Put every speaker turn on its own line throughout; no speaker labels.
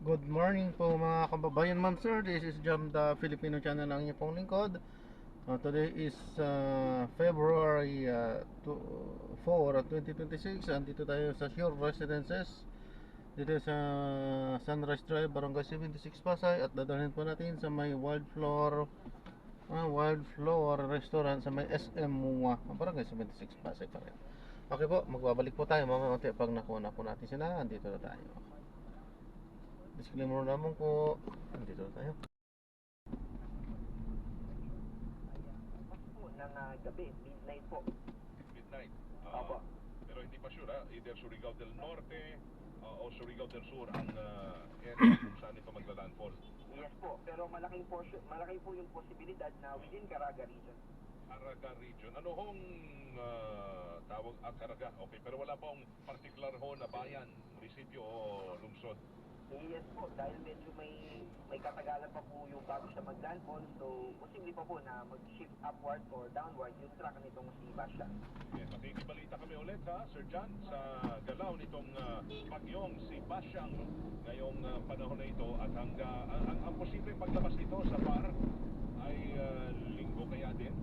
Good morning po mga kababayan, ma'am sir. This is Jam the Filipino channel ng inyong pong lingkod. Today is February 4, 2026. Andito tayo sa Shore Residences. Dito sa Sunrise Drive, Barangay 76 Pasay. At dadalhin po natin sa may Wildflower Restaurant sa may SM Mua, Barangay 76 Pasay pa rin. Okay po, magbabalik po tayo mga konti pag nakuha na po natin sila. Andito na tayo. Disclaimer naman po. Andito na tayo.
Ng gabi, midnight po.
Midnight.
Opo.
Pero hindi pa sure, either Surigao del Norte o Surigao del Sur ang area kung saan ito magla-landfall.
Yes po, pero malaki po yung posibilidad na within Caraga region.
Caraga region. Ano hong tawag? Caraga. Okay, pero wala pong particular ho na bayan, munisipyo o lungsod.
Yes po, dahil medyo may katagalan pa po yung bago siya mag-landfall, so posible pa po na mag-shift upward or downward yung track nitong si Basha.
Yes, makikibalita kami ulit Sir John, sa galaw nitong bagyong si Basyang ngayong panahon na ito at ang posibleng paglabas nito sa bar ay linggo kaya din.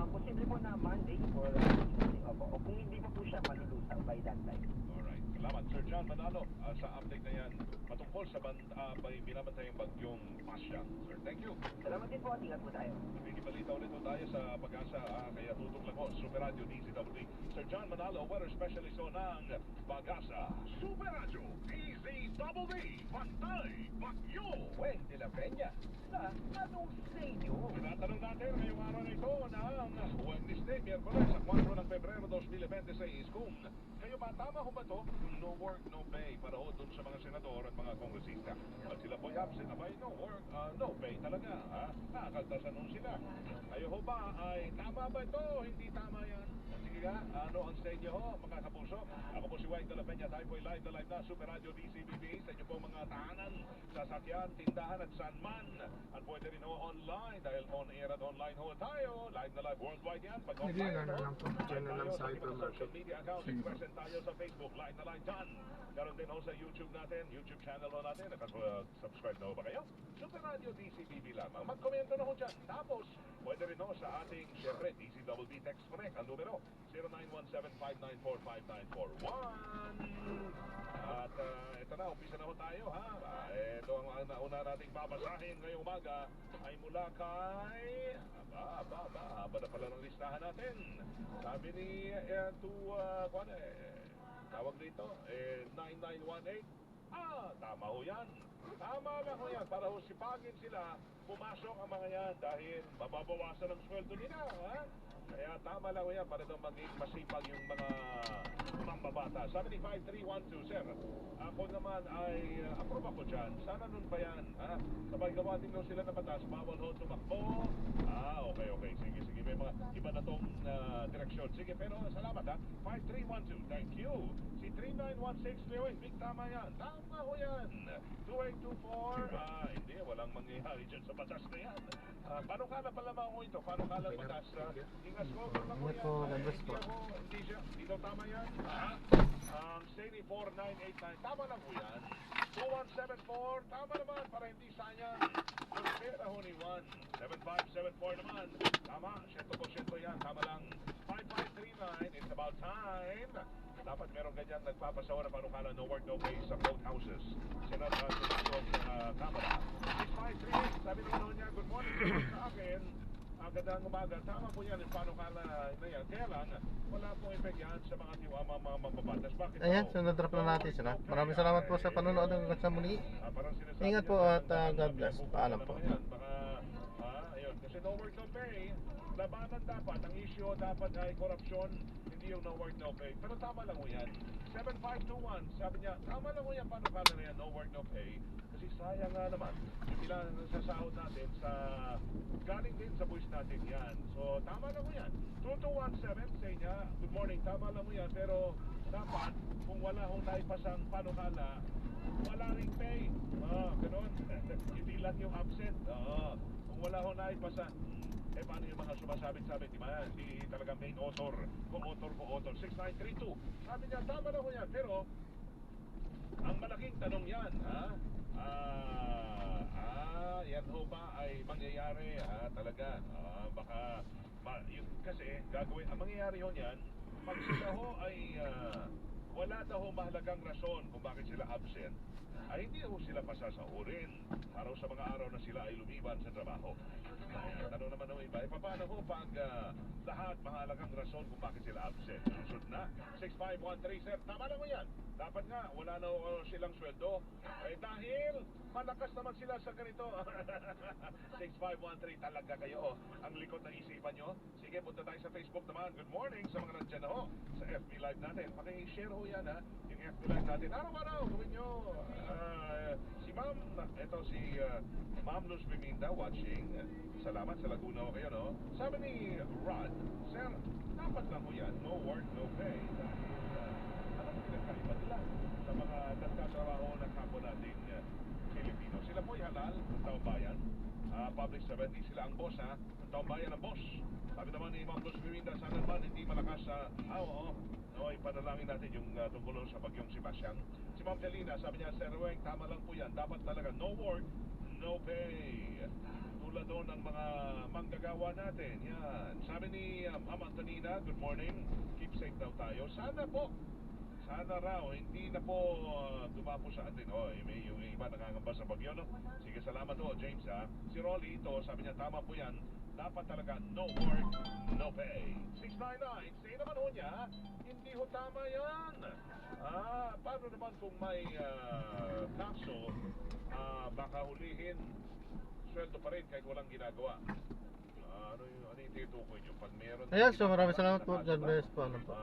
Posible po na Monday or o kung hindi pa po siya malulusaw by that time.
Alright, salamat Sir John Manalo sa update na yan patungkol sa binabantayang bagyong Basyang. Sir, thank you.
Salamat din po at ingat po tayo.
Nakikibalita ulit tayo sa Pag-asa kaya tutok lang ko, Super Radio DZWD. Sir John Manalo, weather specialist ng Pag-asa. Super Radio DZWD, Pantay, Bagyo, Wendy La Peña. Na, anong sa inyo? Tinatanong natin ngayong araw na ito ng Wednesday, Miyerkules, sa 4 ng Pebrero 2026 kung kayo ba, tama ho ba ito? Yung no work, no pay para ho dun sa mga senador at mga kongresista. At sila po'y absent, abay, no work, no pay talaga. Nakakaltasan nun sila. Kayo ho ba ay tama ba ito? Hindi tama yan. Sige nga, ano ang sa inyo ho, mga kapuso? Ako po si White de la Peña, tayo po'y live na Super Radio DCBB sa inyo pong mga tahanan, sasakyan, tindahan at saan man. At pwede rin ho online dahil on air at online ho tayo. Live na live worldwide yan. Pag online ho,
Diyan na lang sa hypermarket.
social media accounts, present tayo sa Facebook, live na live dyan. Karoon din ho sa YouTube natin, YouTube channel ho natin. Subscribe na ho ba kayo? Super Radio DCBB lamang. Mag-komento na ho dyan. Tapos, pwede rin ho sa ating, syempre, DCWD Text Connect. Ang numero, 0917-594-5941. At ito na, umpisa na ho tayo, ha? Ito ang nauna nating babasahin ngayong umaga ay mula kay... Haba na pala ng listahan natin. Sabi ni tawag dito, 9918. Tama ho yan. Tama lang ho yan. Para ho sipagin sila, pumasok ang mga yan dahil mababawasan ang sweldo nila, ha? Kaya tama lang ho yan para daw maging masipag yung mga mambabata. Sabi ni 5312, sir, ako naman ay approve ako dyan. Sana nun pa yan, ha? Sabay gawa din daw sila na batas, bawal ho tumakbo. Okay. Sige. May mga iba na tong direksyon. Sige, pero salamat, ha? 5312, thank you. Si 3916, Lewin, big tama yan. Tama ho yan. 2824, hindi, walang mangyayari dyan sa batas na yan. Panukala pa lamang ho ito. Panukala batas. Ingas ko, hindi siya. Hindi daw tama yan. Seni 4989, tama lang ho yan. 2174, tama naman para hindi sayang. Pera ho ni 17574 naman. Tama, 100% yan. Tama lang. 5539, it's about time. Dapat meron ganyan nagpapasawa na panukala no work no pay sa boat houses. Senado sa Kamara. 6538, sabi naman niya, good morning sa akin. Ang gandang umaga, tama po yan yung panukala na yan. Kaya lang, wala pong effect yan sa mga mababatas. Bakit?
Ayan, sunod-drop na natin sila. Maraming salamat po sa panonood hanggang sa muli. Ingat po at God bless. Paalam po.
Ayun, kasi no work no pay, labanan dapat. Ang issue dapat ay korupsyon, hindi yung no work no pay. Pero tama lang mo yan. 7521, sabi niya, tama lang mo yan, panukala na yan, no work no pay. Kasi sayang nga naman, yung ilan sa sahod natin sa galing din sa buwis natin yan. So, tama lang mo yan. 2217, say niya, good morning, tama lang mo yan, pero dapat, kung wala hong naipasang panukala, wala ring pay. Ganun. Hindi lang yung absent. Kung wala hong naipasa, paano yung mga sumasabit-sabit? Di talagang main author. Co-author. 6932. Sabi niya, tama lang mo yan, pero ang malaking tanong yan, Yan ho ba ay mangyayari talaga? Baka yun, kasi gagawin ang mangyayari ho niyan pag sila ho ay wala daw ho mahalagang rason kung bakit sila absent, ay hindi ho sila pasasahurin araw sa mga araw na sila ay lumiban sa trabaho. Tanong naman ho iba, paano ho pag lahat mahalagang rason kung bakit sila absent? Susunod na 6513 sir, tama lang ho yan. Dapat nga wala na ho silang sweldo dahil malakas naman sila sa ganito. 6513 talaga kayo ang likod ng isipan nyo. Sige, punta tayo sa Facebook naman. Good morning sa mga nandyan na ho sa FB Live natin. Paki-share ho yan yung FB Live natin. Araw-araw gawin nyo. Si Ma'am, ito si Ma'am Luz Biminda watching. Salamat sa Laguna ho kayo, no? Sabi ni Rod, sir, dapat lang ho yan. No work, no pay. Ano po pinagkaiba nila sa mga nagtatrabaho ng kapwa nating Pilipino? Sila po'y halal ng taong bayan. Public servant, sila ang boss, ha? Ang taong bayan ang boss. Sabi naman ni Ma'am Luz Biminda, sana naman hindi malakas sa... oo. No, ipanalangin natin yung tungkol sa bagyong Sebastian. Si Ma'am Delina, sabi niya, Sir Weng, tama lang po yan. Dapat talaga no work, no pay. Tulad doon ng mga manggagawa natin. Yan. Sabi ni Ma'am Antonina, good morning. Keep safe daw tayo. Sana po. Sana raw, hindi na po dumapo sa atin. May yung iba nakangamba sa bagyo, no? Sige, salamat ho, James, ha? Si Rolly, ito, sabi niya, tama po yan. Dapat talaga no work, no pay. 699, say naman ho niya, hindi ho tama yan. Paano naman kung may kaso, baka hulihin, sweldo pa rin kahit walang ginagawa. Ano yung tinutukoy nyo? Pag meron...
Ayan, so maraming salamat po. God bless po. Ano po.